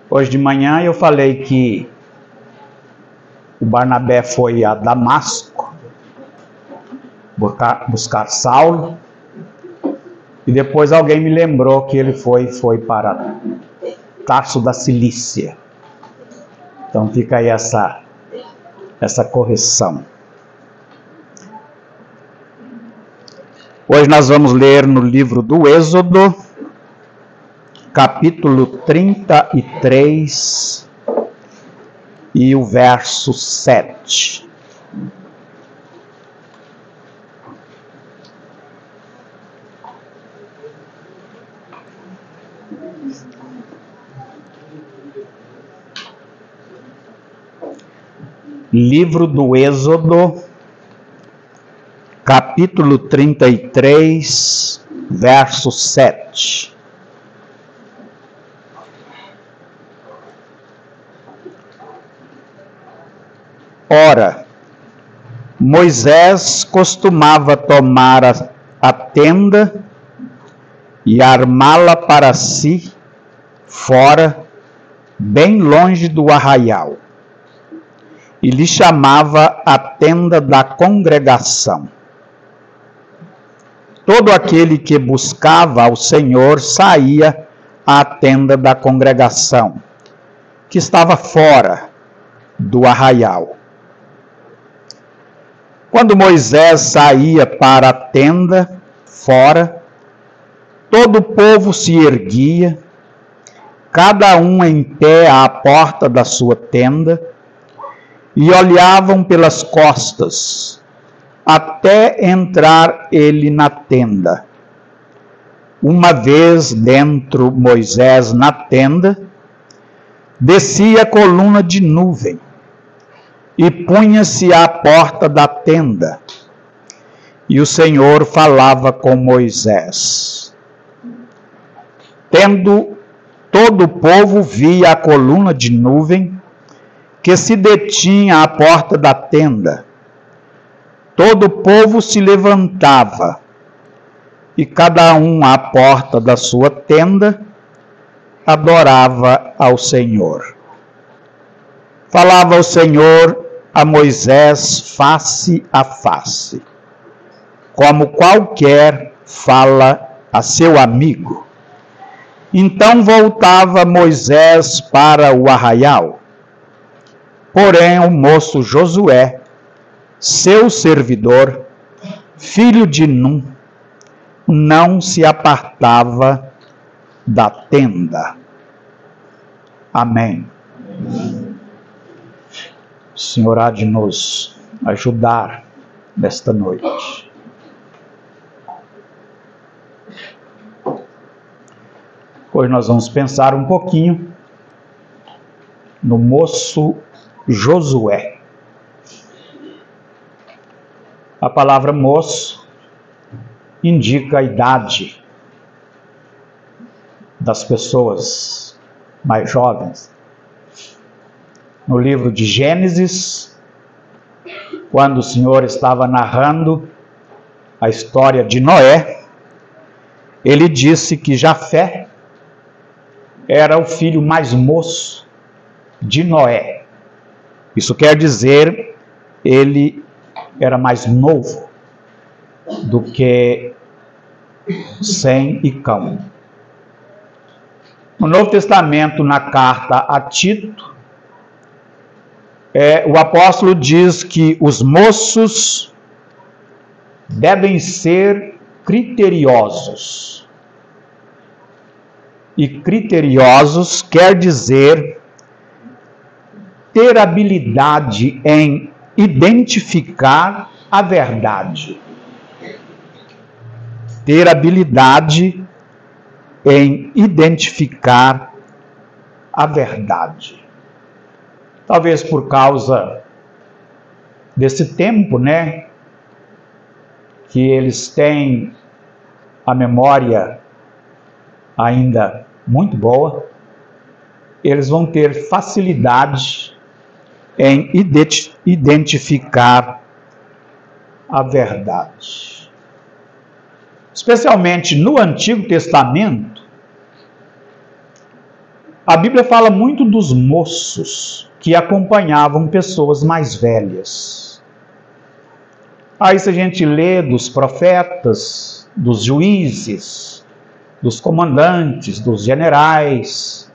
Hoje de manhã eu falei que o Barnabé foi a Damasco buscar Saulo, e depois alguém me lembrou que ele foi para Tarso da Cilícia. Então fica aí essa correção. Hoje nós vamos ler no livro do Êxodo, capítulo 33 e o verso 7. Livro do Êxodo, capítulo 33, verso 7. Ora, Moisés costumava tomar a tenda e armá-la para si fora, bem longe do arraial, e lhe chamava a tenda da congregação. Todo aquele que buscava ao Senhor saía à tenda da congregação, que estava fora do arraial. Quando Moisés saía para a tenda fora, todo o povo se erguia, cada um em pé à porta da sua tenda, e olhavam pelas costas, até entrar ele na tenda. Uma vez dentro Moisés na tenda, descia a coluna de nuvem, e punha-se à porta da tenda, e o Senhor falava com Moisés. Tendo todo o povo via a coluna de nuvem, que se detinha à porta da tenda, todo o povo se levantava, e cada um à porta da sua tenda adorava ao Senhor. Falava o Senhor a Moisés face a face, como qualquer fala a seu amigo. Então voltava Moisés para o arraial. Porém, o moço Josué, seu servidor, filho de Num, não se apartava da tenda. Amém. O Senhor há de nos ajudar nesta noite. Hoje nós vamos pensar um pouquinho no moço Josué. A palavra moço indica a idade das pessoas mais jovens. No livro de Gênesis, quando o Senhor estava narrando a história de Noé, ele disse que Jafé era o filho mais moço de Noé. Isso quer dizer, ele era mais novo do que Sem e Cão. No Novo Testamento, na carta a Tito, o apóstolo diz que os moços devem ser criteriosos. E criteriosos quer dizer ter habilidade em identificar a verdade. Ter habilidade em identificar a verdade. Talvez por causa desse tempo, que eles têm a memória ainda muito boa, eles vão ter facilidade em identificar a verdade. Especialmente no Antigo Testamento, A Bíblia fala muito dos moços que acompanhavam pessoas mais velhas. Aí se a gente lê dos profetas, dos juízes, dos comandantes, dos generais,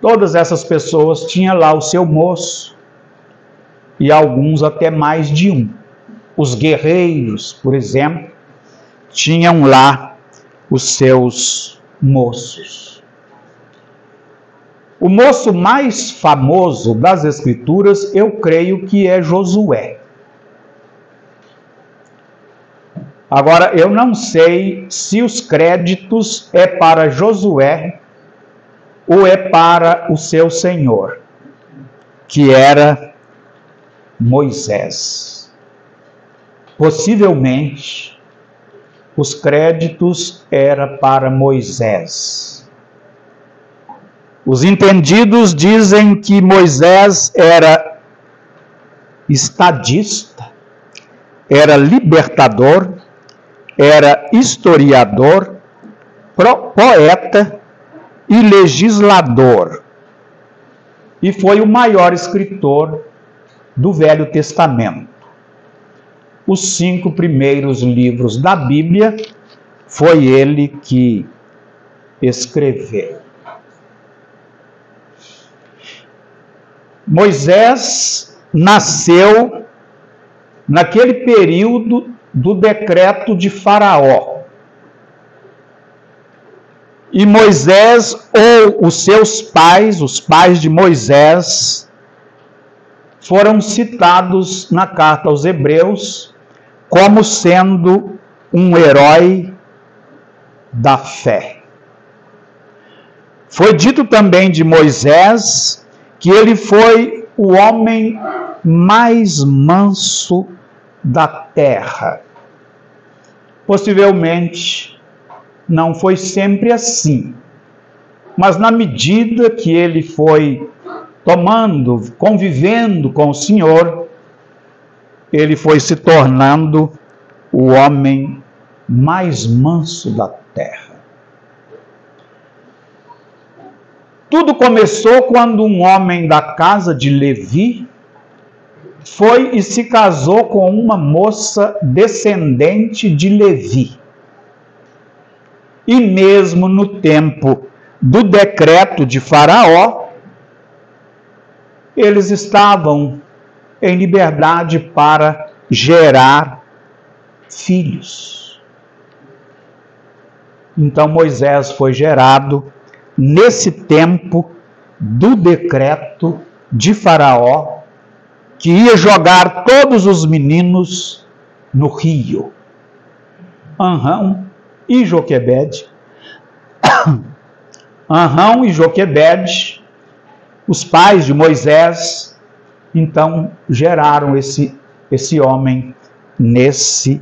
todas essas pessoas tinham lá o seu moço, e alguns até mais de um. Os guerreiros, por exemplo, tinham lá os seus moços. O moço mais famoso das Escrituras, eu creio que é Josué. Agora, eu não sei se os créditos é para Josué ou é para o seu senhor, que era Moisés. Possivelmente, os créditos eram para Moisés. Os entendidos dizem que Moisés era estadista, era libertador, era historiador, poeta e legislador. E foi o maior escritor do Velho Testamento. Os 5 primeiros livros da Bíblia foi ele que escreveu. Moisés nasceu naquele período do decreto de Faraó. E Moisés, ou os seus pais, os pais de Moisés, foram citados na carta aos Hebreus como sendo um herói da fé. Foi dito também de Moisés que ele foi o homem mais manso da terra. Possivelmente não foi sempre assim, mas na medida que ele foi convivendo com o Senhor, ele foi se tornando o homem mais manso da terra. Tudo começou quando um homem da casa de Levi foi e se casou com uma moça descendente de Levi. E mesmo no tempo do decreto de Faraó, eles estavam em liberdade para gerar filhos. Então Moisés foi gerado nesse tempo do decreto de Faraó, que ia jogar todos os meninos no rio. Anrão e Joquebede. Anrão e Joquebede, os pais de Moisés, então geraram esse homem nesse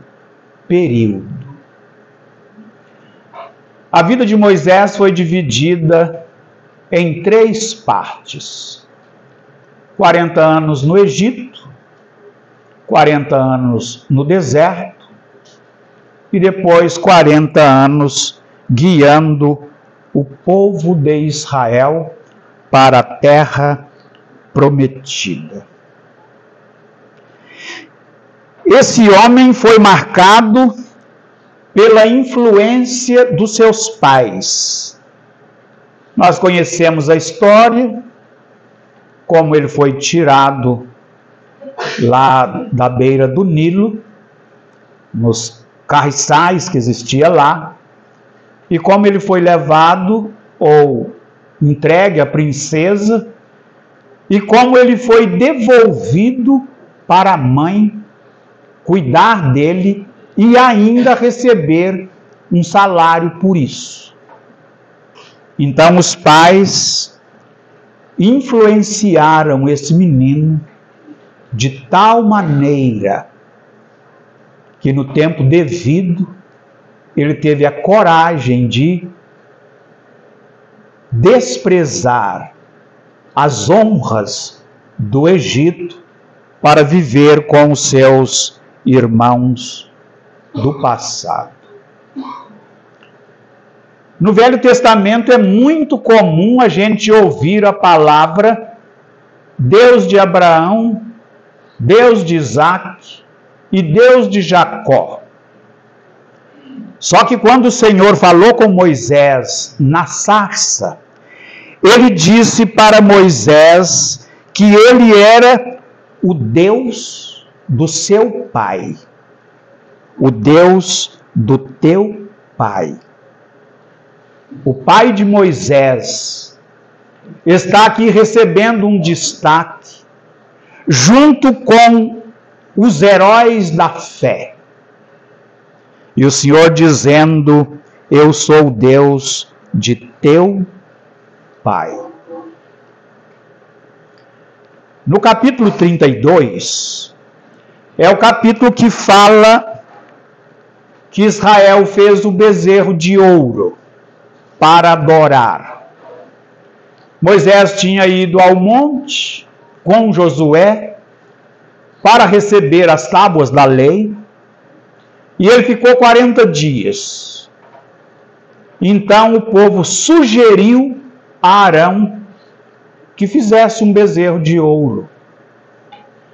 período. A vida de Moisés foi dividida em 3 partes. 40 anos no Egito, 40 anos no deserto e depois 40 anos guiando o povo de Israel para a terra prometida. Esse homem foi marcado pela influência dos seus pais. Nós conhecemos a história, como ele foi tirado lá da beira do Nilo, nos carriçais que existia lá, e como ele foi levado ou entregue à princesa, e como ele foi devolvido para a mãe cuidar dele e ainda receber um salário por isso. Então os pais influenciaram esse menino de tal maneira que no tempo devido ele teve a coragem de desprezar as honras do Egito para viver com os seus irmãos do passado. No Velho Testamento é muito comum a gente ouvir a palavra Deus de Abraão, Deus de Isaac e Deus de Jacó. Só que quando o Senhor falou com Moisés na sarça, ele disse para Moisés que ele era o Deus do seu pai, o Deus do teu pai. O pai de Moisés está aqui recebendo um destaque, junto com os heróis da fé. E o Senhor dizendo: eu sou o Deus de teu pai. No capítulo 32, é o capítulo que fala que Israel fez o bezerro de ouro para adorar. Moisés tinha ido ao monte com Josué para receber as tábuas da lei, e ele ficou 40 dias. Então o povo sugeriu a Arão que fizesse um bezerro de ouro,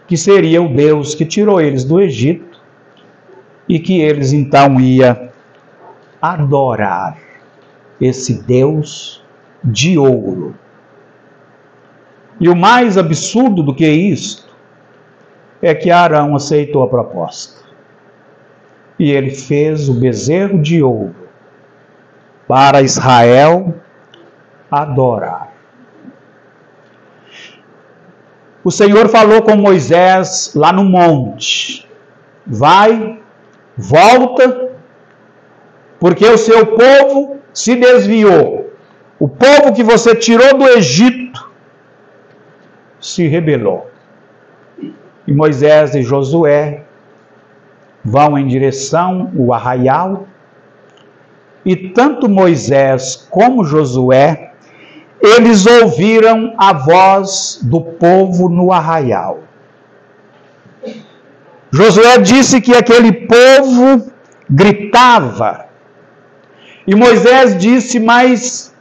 que seria o Deus que tirou eles do Egito, e que eles então iam adorar esse Deus de ouro. E o mais absurdo do que isto é que Arão aceitou a proposta. E ele fez o bezerro de ouro para Israel adorar. O Senhor falou com Moisés lá no monte: vai, volta, porque o seu povo se desviou. O povo que você tirou do Egito se rebelou. E Moisés e Josué vão em direção ao arraial, e tanto Moisés como Josué, eles ouviram a voz do povo no arraial. Josué disse que aquele povo gritava, e Moisés disse: mas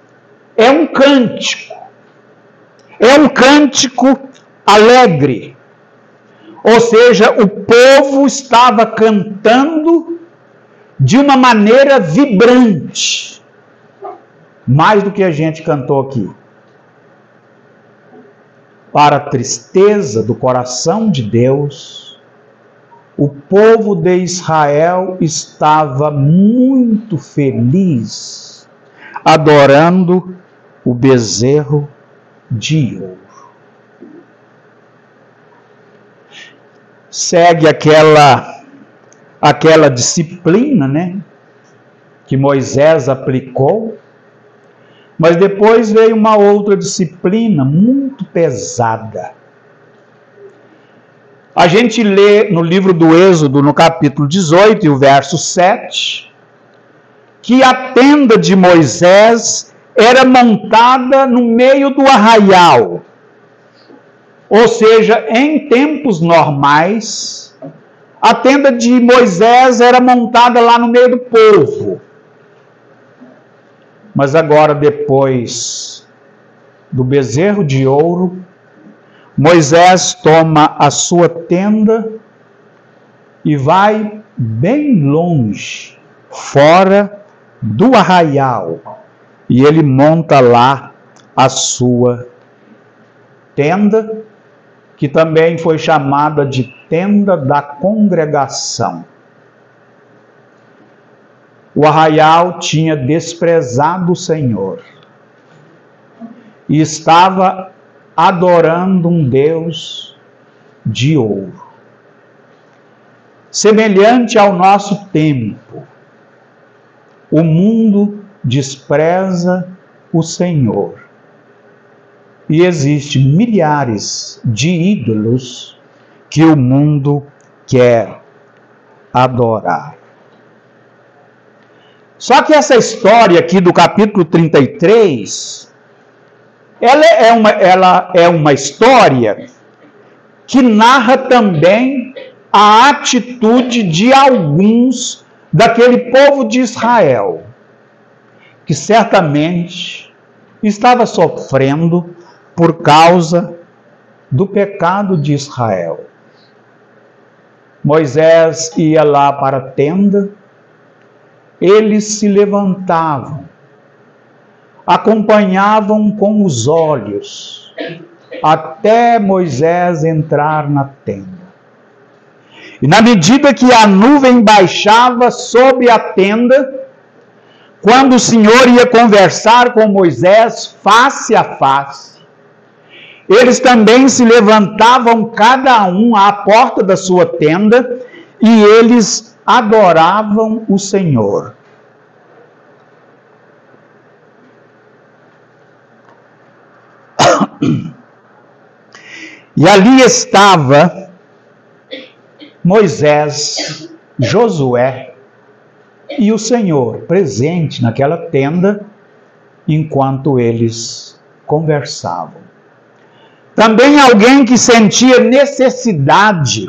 é um cântico alegre. Ou seja, o povo estava cantando de uma maneira vibrante, mais do que a gente cantou aqui. Para a tristeza do coração de Deus, o povo de Israel estava muito feliz, adorando o bezerro de ouro. Segue aquela disciplina, né, que Moisés aplicou, mas depois veio uma outra disciplina muito pesada. A gente lê no livro do Êxodo, no capítulo 18, e o verso 7, que a tenda de Moisés era montada no meio do arraial. Ou seja, em tempos normais, a tenda de Moisés era montada lá no meio do povo. Mas agora, depois do bezerro de ouro, Moisés toma a sua tenda e vai bem longe, fora do arraial, e ele monta lá a sua tenda, que também foi chamada de tenda da congregação. O arraial tinha desprezado o Senhor e estava adorando um Deus de ouro. Semelhante ao nosso tempo, o mundo despreza o Senhor. E existem milhares de ídolos que o mundo quer adorar. Só que essa história aqui do capítulo 33, ela é uma história que narra também a atitude de alguns daquele povo de Israel, que certamente estava sofrendo por causa do pecado de Israel. Moisés ia lá para a tenda, eles se levantavam, acompanhavam com os olhos, até Moisés entrar na tenda. E na medida que a nuvem baixava sobre a tenda, quando o Senhor ia conversar com Moisés face a face, eles também se levantavam cada um à porta da sua tenda e eles adoravam o Senhor. E ali estava Moisés, Josué e o Senhor presente naquela tenda enquanto eles conversavam. Também alguém que sentia necessidade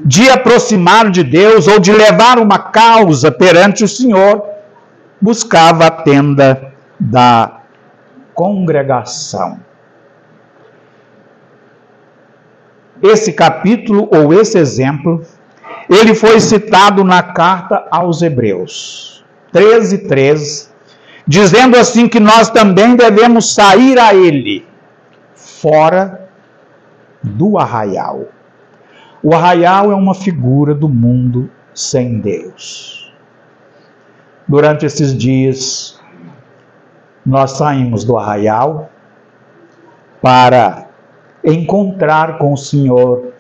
de aproximar de Deus ou de levar uma causa perante o Senhor, buscava a tenda da congregação. Esse capítulo, ou esse exemplo, ele foi citado na carta aos Hebreus 13:13, dizendo assim que nós também devemos sair a ele, fora do arraial. O arraial é uma figura do mundo sem Deus. Durante esses dias, nós saímos do arraial para encontrar com o Senhor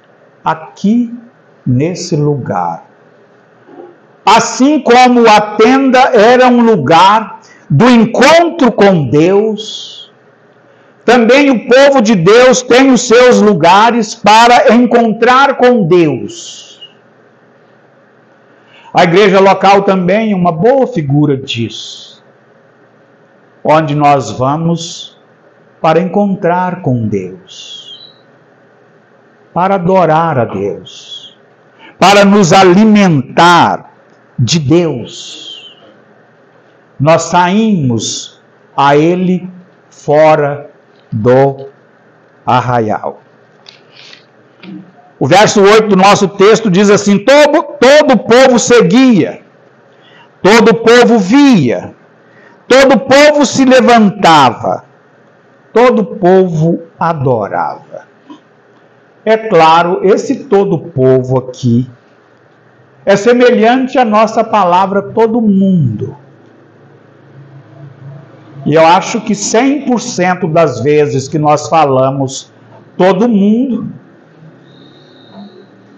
aqui nesse lugar. Assim como a tenda era um lugar do encontro com Deus, também o povo de Deus tem os seus lugares para encontrar com Deus. A igreja local também é uma boa figura disso, onde nós vamos para encontrar com Deus, para adorar a Deus, para nos alimentar de Deus. Nós saímos a Ele fora do arraial. O verso 8 do nosso texto diz assim: todo o povo seguia, todo o povo via, todo o povo se levantava, todo o povo adorava. É claro, esse todo o povo aqui é semelhante à nossa palavra todo mundo. E eu acho que 100% das vezes que nós falamos todo mundo,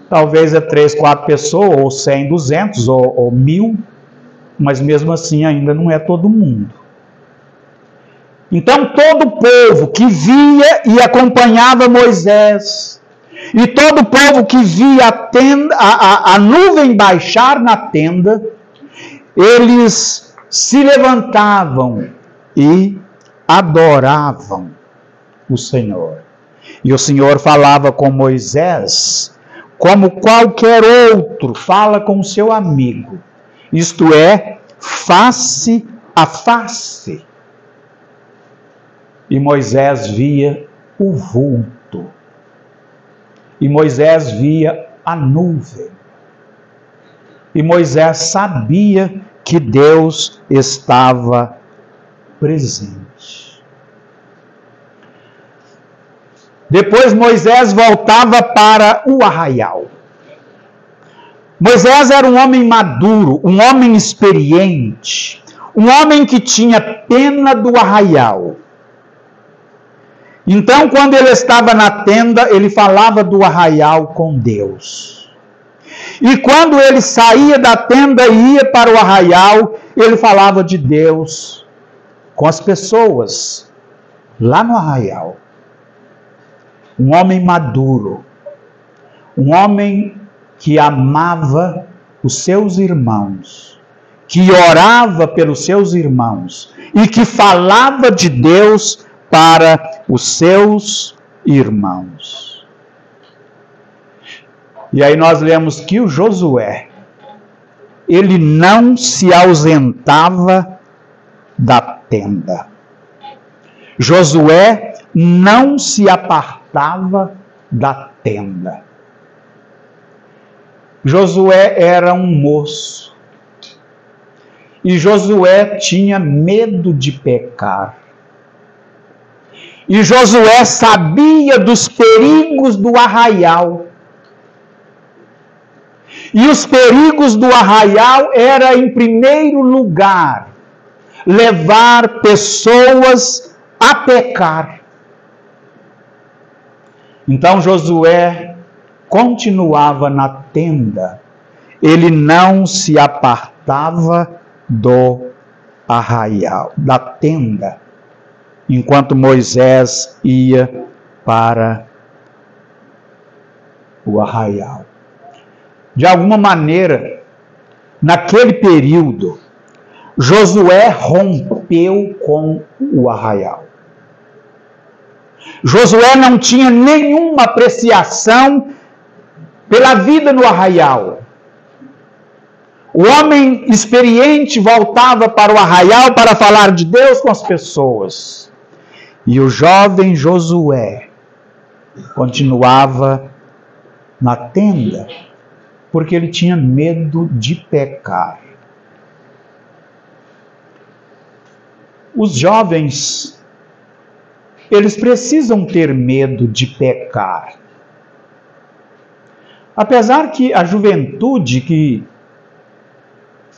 talvez é 3, 4 pessoas, ou 100, 200, ou 1000, mas mesmo assim ainda não é todo mundo. Então todo o povo que via e acompanhava Moisés, e todo o povo que via a nuvem baixar na tenda, eles se levantavam e adoravam o Senhor. E o Senhor falava com Moisés como qualquer outro fala com o seu amigo, isto é, face a face. E Moisés via o vulto, e Moisés via a nuvem, e Moisés sabia que Deus estava presente. Depois Moisés voltava para o arraial. Moisés era um homem maduro, um homem experiente, um homem que tinha pena do arraial. Então, quando ele estava na tenda, ele falava do arraial com Deus. E quando ele saía da tenda e ia para o arraial, ele falava de Deus com as pessoas lá no arraial. Um homem maduro, um homem que amava os seus irmãos, que orava pelos seus irmãos e que falava de Deus para os seus irmãos. E aí nós lemos que o Josué, ele não se ausentava da tenda. Josué não se apartava da tenda. Josué era um moço. E Josué tinha medo de pecar. E Josué sabia dos perigos do arraial. E os perigos do arraial era, em primeiro lugar, levar pessoas a pecar. Então Josué continuava na tenda. Ele não se apartava do arraial, da tenda, enquanto Moisés ia para o arraial. De alguma maneira, naquele período, Josué rompeu com o arraial. Josué não tinha nenhuma apreciação pela vida no arraial. O homem experiente voltava para o arraial para falar de Deus com as pessoas. E o jovem Josué continuava na tenda, porque ele tinha medo de pecar. Os jovens, eles precisam ter medo de pecar. Apesar que a juventude que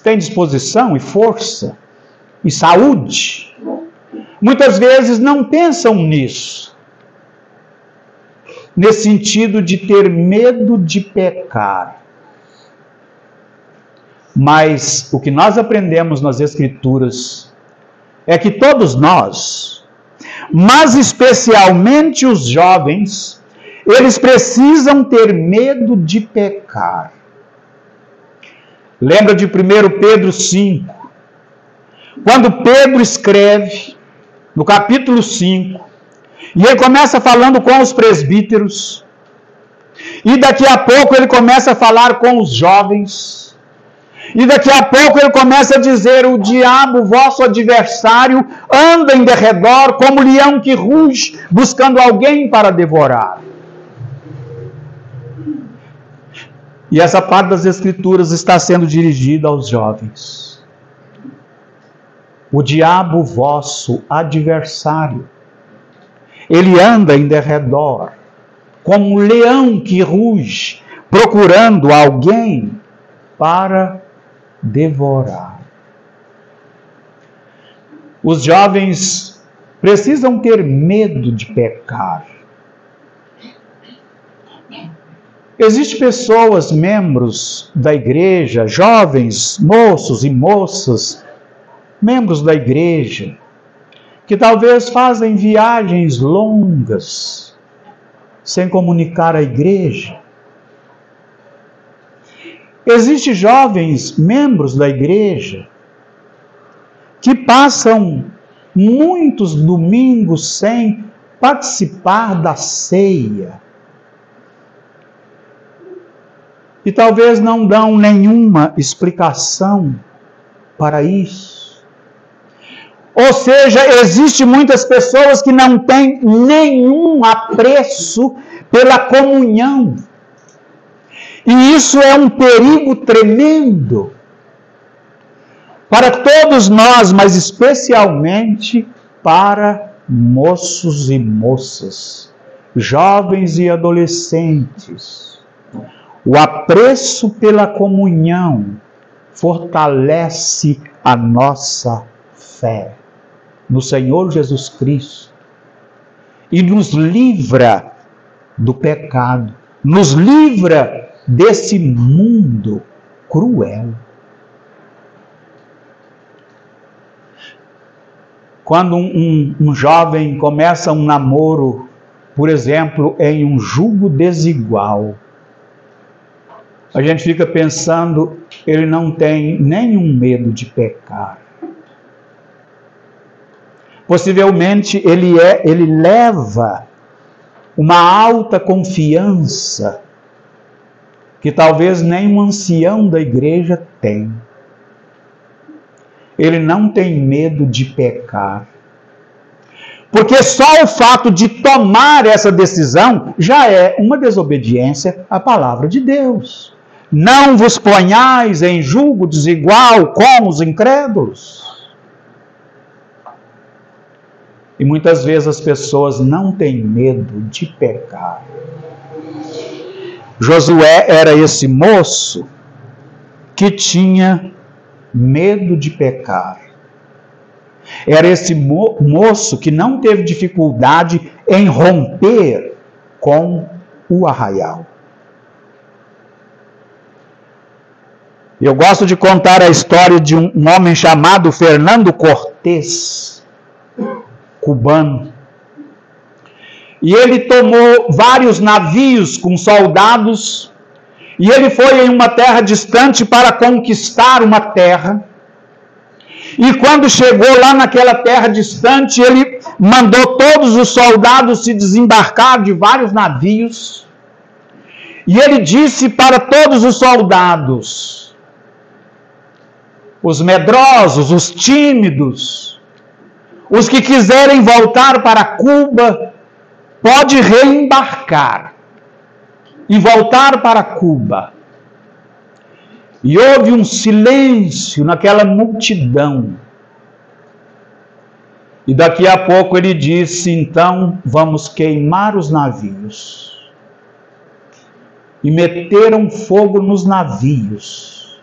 tem disposição e força e saúde, muitas vezes não pensam nisso, nesse sentido de ter medo de pecar. Mas o que nós aprendemos nas Escrituras é que todos nós, mas especialmente os jovens, eles precisam ter medo de pecar. Lembra de 1 Pedro 5, quando Pedro escreve, no capítulo 5, e ele começa falando com os presbíteros, e daqui a pouco ele começa a falar com os jovens, e daqui a pouco ele começa a dizer: o diabo, vosso adversário, anda em derredor como leão que ruge, buscando alguém para devorar. E essa parte das Escrituras está sendo dirigida aos jovens. O diabo, vosso adversário, ele anda em derredor, como um leão que ruge, procurando alguém para devorar. Os jovens precisam ter medo de pecar. Existem pessoas, membros da igreja, jovens, moços e moças, membros da igreja, que talvez fazem viagens longas, sem comunicar à igreja. Existem jovens, membros da igreja, que passam muitos domingos sem participar da ceia. E talvez não dão nenhuma explicação para isso. Ou seja, existem muitas pessoas que não têm nenhum apreço pela comunhão. E isso é um perigo tremendo para todos nós, mas especialmente para moços e moças, jovens e adolescentes. O apreço pela comunhão fortalece a nossa fé no Senhor Jesus Cristo e nos livra do pecado, nos livra desse mundo cruel. Quando um jovem começa um namoro, por exemplo, em um jugo desigual, a gente fica pensando, ele não tem nenhum medo de pecar. Possivelmente ele leva uma alta confiança que talvez nem um ancião da igreja tem. ele não tem medo de pecar. Porque só o fato de tomar essa decisão já é uma desobediência à palavra de Deus. Não vos ponhais em julgo desigual com os incrédulos. E muitas vezes as pessoas não têm medo de pecar. Josué era esse moço que tinha medo de pecar. Era esse moço que não teve dificuldade em romper com o arraial. Eu gosto de contar a história de um homem chamado Fernando Cortés, cubano. E ele tomou vários navios com soldados, e ele foi em uma terra distante para conquistar uma terra. E quando chegou lá naquela terra distante, ele mandou todos os soldados se desembarcar de vários navios. E ele disse para todos os soldados, os medrosos, os tímidos, os que quiserem voltar para Cuba, pode reembarcar e voltar para Cuba. E houve um silêncio naquela multidão. E daqui a pouco ele disse, então vamos queimar os navios. E meteram fogo nos navios.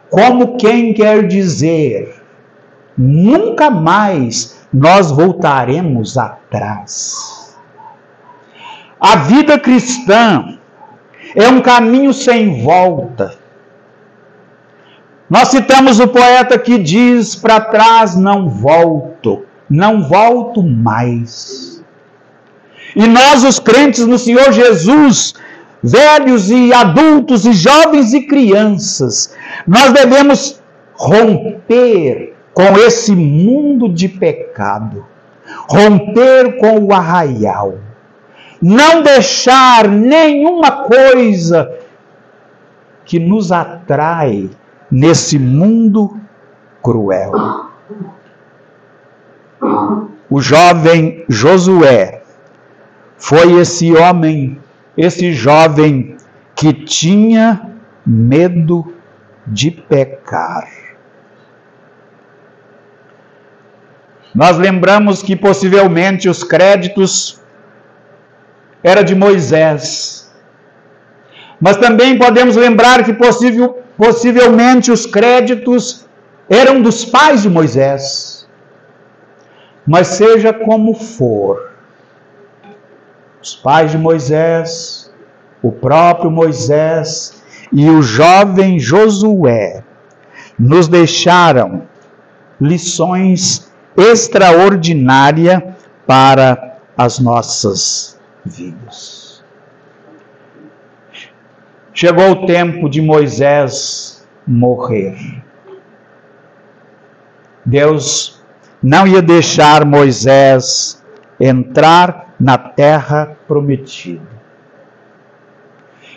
Como quem quer dizer, nunca mais nós voltaremos atrás. A vida cristã é um caminho sem volta. Nós citamos o poeta que diz, para trás não volto mais. E nós, os crentes no Senhor Jesus, velhos e adultos e jovens e crianças, nós devemos romper com esse mundo de pecado, romper com o arraial, não deixar nenhuma coisa que nos atrai nesse mundo cruel. O jovem Josué foi esse homem, esse jovem que tinha medo de pecar. Nós lembramos que possivelmente os créditos eram de Moisés. Mas também podemos lembrar que possivelmente os créditos eram dos pais de Moisés. Mas seja como for, os pais de Moisés, o próprio Moisés e o jovem Josué nos deixaram lições extraordinárias para as nossas vidas. Chegou o tempo de Moisés morrer. Deus não ia deixar Moisés entrar na terra prometida.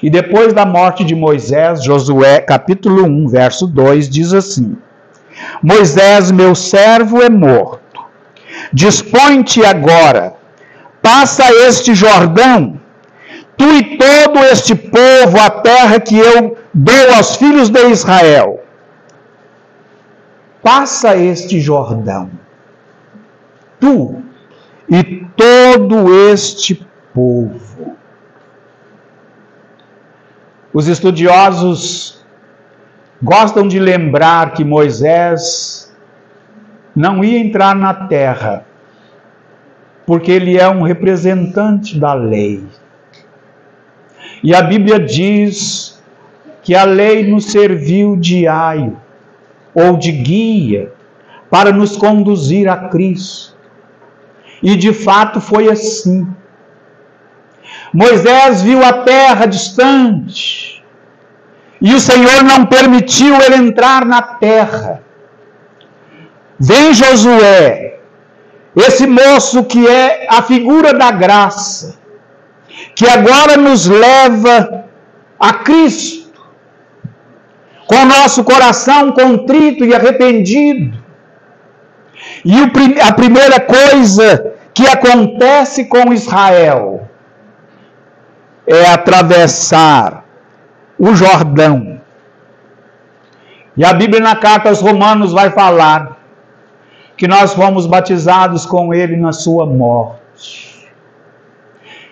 E depois da morte de Moisés, Josué, capítulo 1, verso 2, diz assim: Moisés, meu servo, é morto. Dispõe-te agora, passa este Jordão, tu e todo este povo, a terra que eu dou aos filhos de Israel. Passa este Jordão, tu e todo este povo. Os estudiosos gostam de lembrar que Moisés não ia entrar na terra, porque ele é um representante da lei. E a Bíblia diz que a lei nos serviu de aio, ou de guia, para nos conduzir a Cristo. E de fato foi assim. Moisés viu a terra distante, e o Senhor não permitiu ele entrar na terra. Vem Josué, esse moço que é a figura da graça, que agora nos leva a Cristo, com o nosso coração contrito e arrependido. E a primeira coisa que acontece com Israel é atravessar o Jordão. E a Bíblia na carta aos Romanos vai falar que nós fomos batizados com ele na sua morte.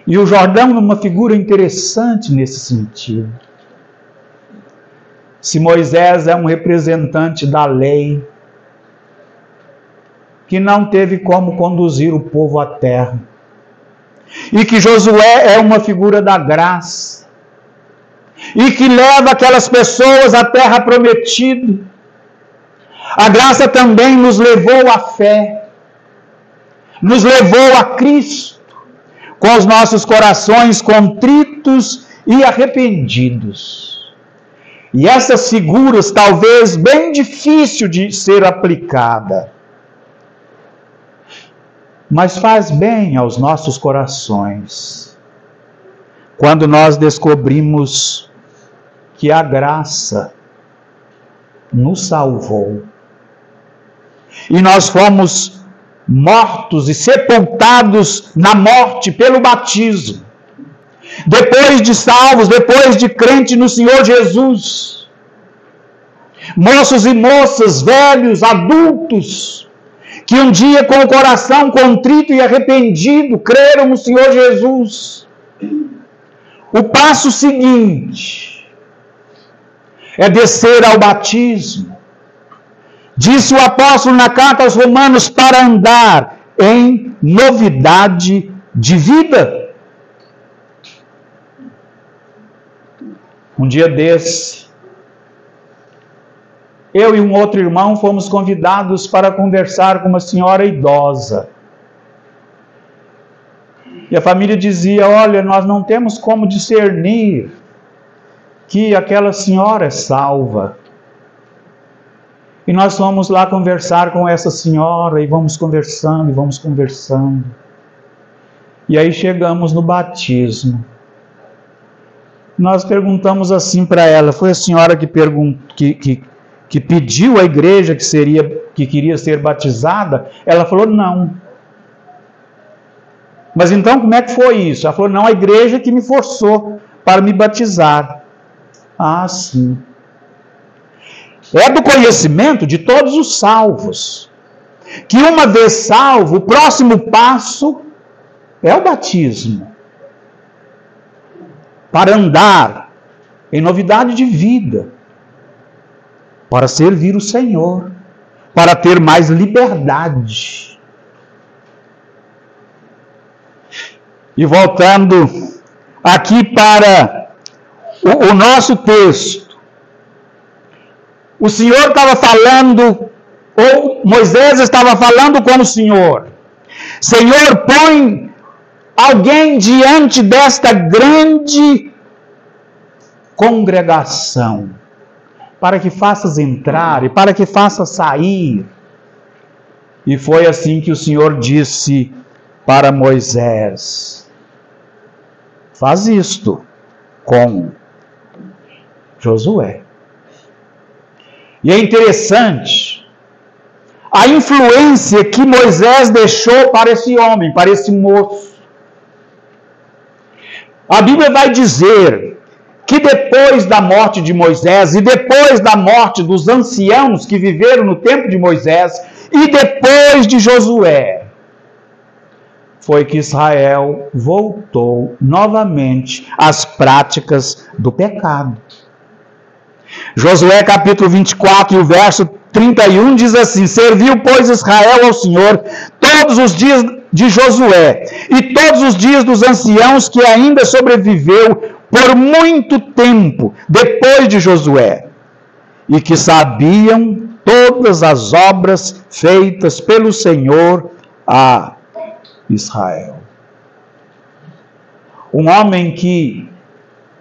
E o Jordão é uma figura interessante nesse sentido. Se Moisés é um representante da lei, que não teve como conduzir o povo à terra, e que Josué é uma figura da graça, e que leva aquelas pessoas à terra prometida, a graça também nos levou à fé, nos levou a Cristo, com os nossos corações contritos e arrependidos. E essas figuras, talvez bem difícil de ser aplicada, mas faz bem aos nossos corações, quando nós descobrimos que a graça nos salvou. E nós fomos mortos e sepultados na morte pelo batismo. Depois de salvos, depois de crente no Senhor Jesus, moços e moças, velhos, adultos, que um dia com o coração contrito e arrependido creram no Senhor Jesus, o passo seguinte é descer ao batismo. Disse o apóstolo na carta aos Romanos, para andar em novidade de vida. Um dia desse, eu e um outro irmão fomos convidados para conversar com uma senhora idosa. E a família dizia, olha, nós não temos como discernir que aquela senhora é salva. E nós fomos lá conversar com essa senhora, e vamos conversando. E aí chegamos no batismo. Nós perguntamos assim para ela, foi a senhora que pediu à igreja que queria ser batizada? Ela falou, não. Mas então como é que foi isso? Ela falou, não, a igreja que me forçou para me batizar. Ah, sim. É do conhecimento de todos os salvos, que uma vez salvo, o próximo passo é o batismo, para andar em novidade de vida, para servir o Senhor, para ter mais liberdade. E voltando aqui para o nosso texto, o Senhor estava falando, ou Moisés estava falando com o Senhor. Senhor, põe alguém diante desta grande congregação, para que faças entrar e para que faças sair. E foi assim que o Senhor disse para Moisés, faz isto com Josué. E é interessante a influência que Moisés deixou para esse homem, para esse moço. A Bíblia vai dizer que depois da morte de Moisés e depois da morte dos anciãos que viveram no tempo de Moisés e depois de Josué, foi que Israel voltou novamente às práticas do pecado. Josué capítulo 24 e o verso 31 diz assim, serviu, pois, Israel ao Senhor todos os dias de Josué e todos os dias dos anciãos que ainda sobreviveu por muito tempo depois de Josué, e que sabiam todas as obras feitas pelo Senhor a Israel. Um homem que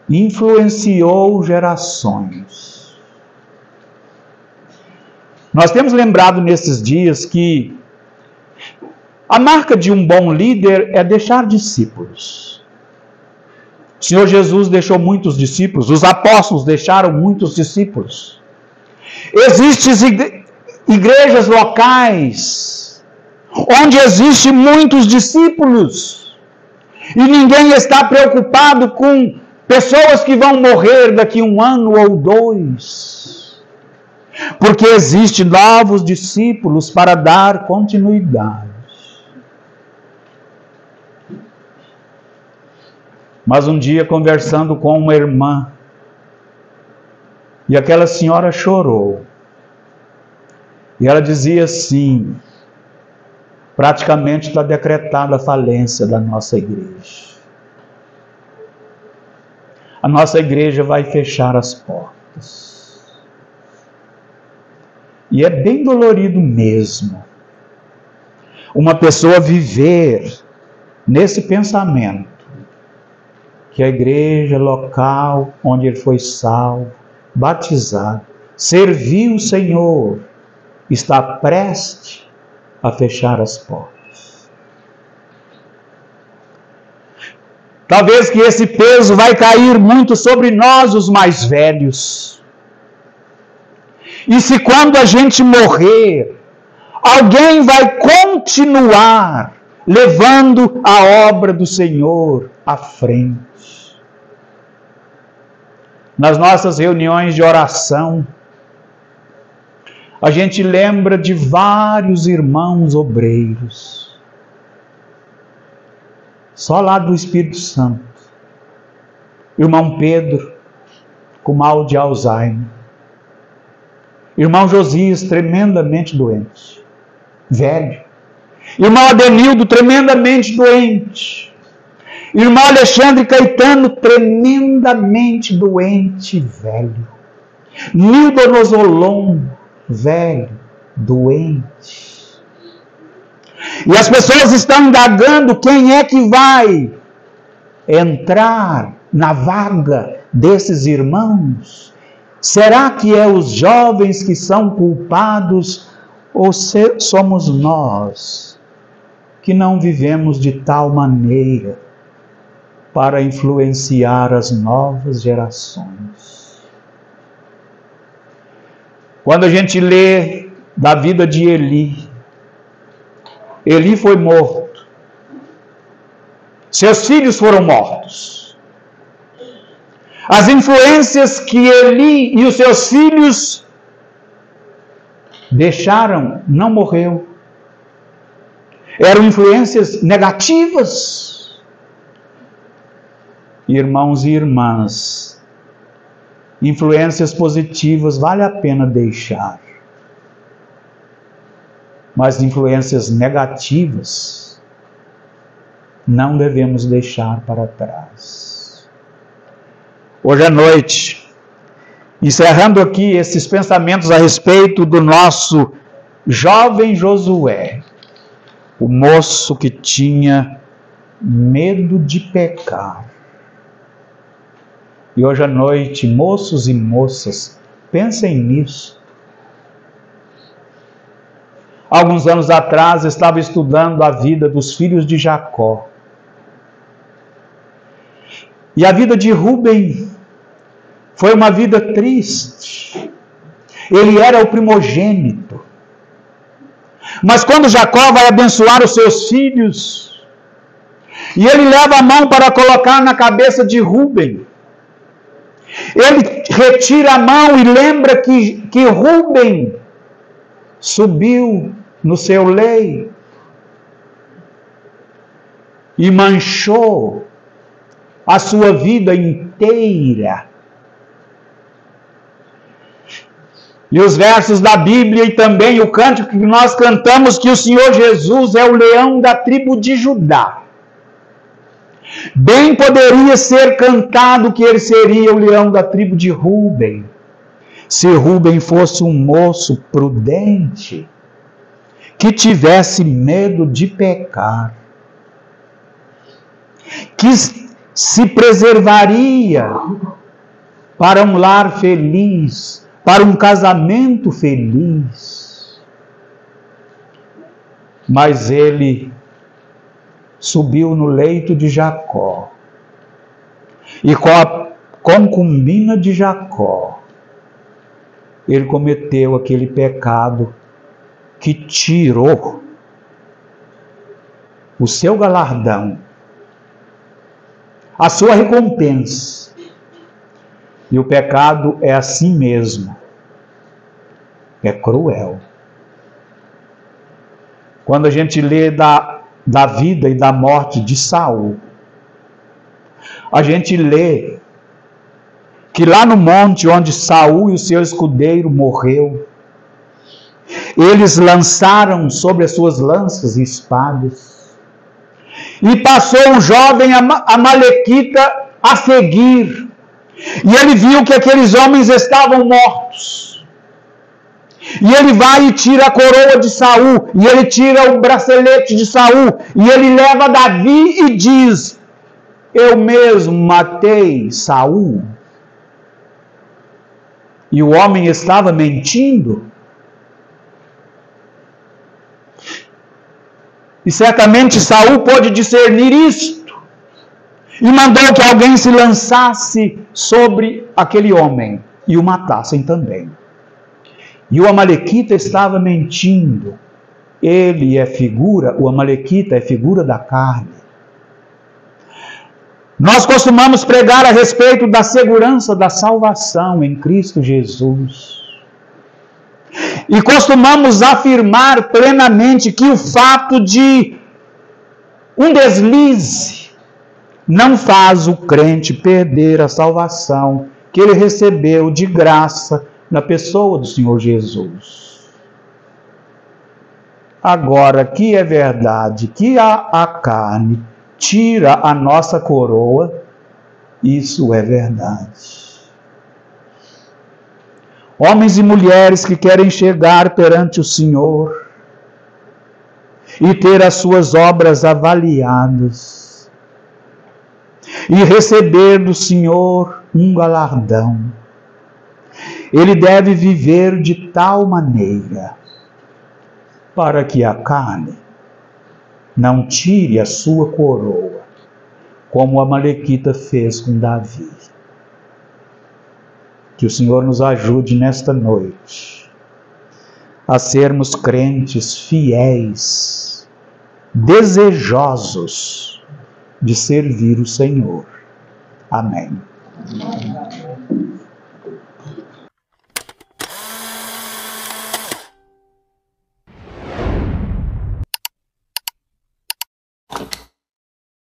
influenciou gerações. Nós temos lembrado nesses dias que a marca de um bom líder é deixar discípulos. O Senhor Jesus deixou muitos discípulos, os apóstolos deixaram muitos discípulos. Existem igrejas locais, onde existem muitos discípulos, e ninguém está preocupado com pessoas que vão morrer daqui 1 ano ou 2, porque existem novos discípulos para dar continuidade. Mas um dia, conversando com uma irmã, e aquela senhora chorou, e ela dizia assim: praticamente está decretada a falência da nossa igreja. A nossa igreja vai fechar as portas. E é bem dolorido mesmo uma pessoa viver nesse pensamento, que a igreja local onde ele foi salvo, batizado, serviu o Senhor, está prestes a fechar as portas. Talvez que esse peso vai cair muito sobre nós, os mais velhos. E se quando a gente morrer, alguém vai continuar levando a obra do Senhor à frente. Nas nossas reuniões de oração, a gente lembra de vários irmãos obreiros, só lá do Espírito Santo. Irmão Pedro, com mal de Alzheimer. Irmão Josias, tremendamente doente, velho. Irmão Adenildo, tremendamente doente. Irmão Alexandre Caetano, tremendamente doente, velho. Nildo Nozolon, velho, doente. E as pessoas estão indagando quem é que vai entrar na vaga desses irmãos. Será que é os jovens que são culpados ou somos nós que não vivemos de tal maneira para influenciar as novas gerações? Quando a gente lê da vida de Eli, Eli foi morto. Seus filhos foram mortos. As influências que Eli e os seus filhos deixaram, não morreu. Eram influências negativas. Irmãos e irmãs, influências positivas vale a pena deixar. Mas influências negativas não devemos deixar para trás. Hoje à noite, encerrando aqui esses pensamentos a respeito do nosso jovem Josué, o moço que tinha medo de pecar. E hoje à noite, moços e moças, pensem nisso. Alguns anos atrás, eu estava estudando a vida dos filhos de Jacó. E a vida de Rúben foi uma vida triste. Ele era o primogênito. Mas quando Jacó vai abençoar os seus filhos, e ele leva a mão para colocar na cabeça de Rúben, ele retira a mão e lembra que Rúben subiu no seu leito e manchou a sua vida inteira. E os versos da Bíblia e também o cântico que nós cantamos, que o Senhor Jesus é o leão da tribo de Judá. Bem poderia ser cantado que ele seria o leão da tribo de Rúben, se Rúben fosse um moço prudente, que tivesse medo de pecar, que se preservaria para um lar feliz, para um casamento feliz. Mas ele subiu no leito de Jacó, e com a concubina de Jacó, ele cometeu aquele pecado que tirou o seu galardão, a sua recompensa. E o pecado é assim mesmo, é cruel. Quando a gente lê da vida e da morte de Saul, a gente lê que lá no monte onde Saul e o seu escudeiro morreu, eles lançaram sobre as suas lanças e espadas, e passou um jovem amalequita a seguir, e ele viu que aqueles homens estavam mortos, e ele vai e tira a coroa de Saul, e ele tira o bracelete de Saul, e ele leva Davi e diz: eu mesmo matei Saul. E o homem estava mentindo. E certamente Saul pôde discernir isto, e mandou que alguém se lançasse sobre aquele homem e o matassem também. E o amalequita estava mentindo. O amalequita é figura da carne. Nós costumamos pregar a respeito da segurança da salvação em Cristo Jesus. E costumamos afirmar plenamente que o fato de um deslize não faz o crente perder a salvação que ele recebeu de graça na pessoa do Senhor Jesus. Agora, que é verdade que a carne tira a nossa coroa, isso é verdade. Homens e mulheres que querem chegar perante o Senhor e ter as suas obras avaliadas e receber do Senhor um galardão, ele deve viver de tal maneira para que a carne não tire a sua coroa, como a amalequita fez com Davi. Que o Senhor nos ajude nesta noite a sermos crentes fiéis, desejosos de servir o Senhor. Amém.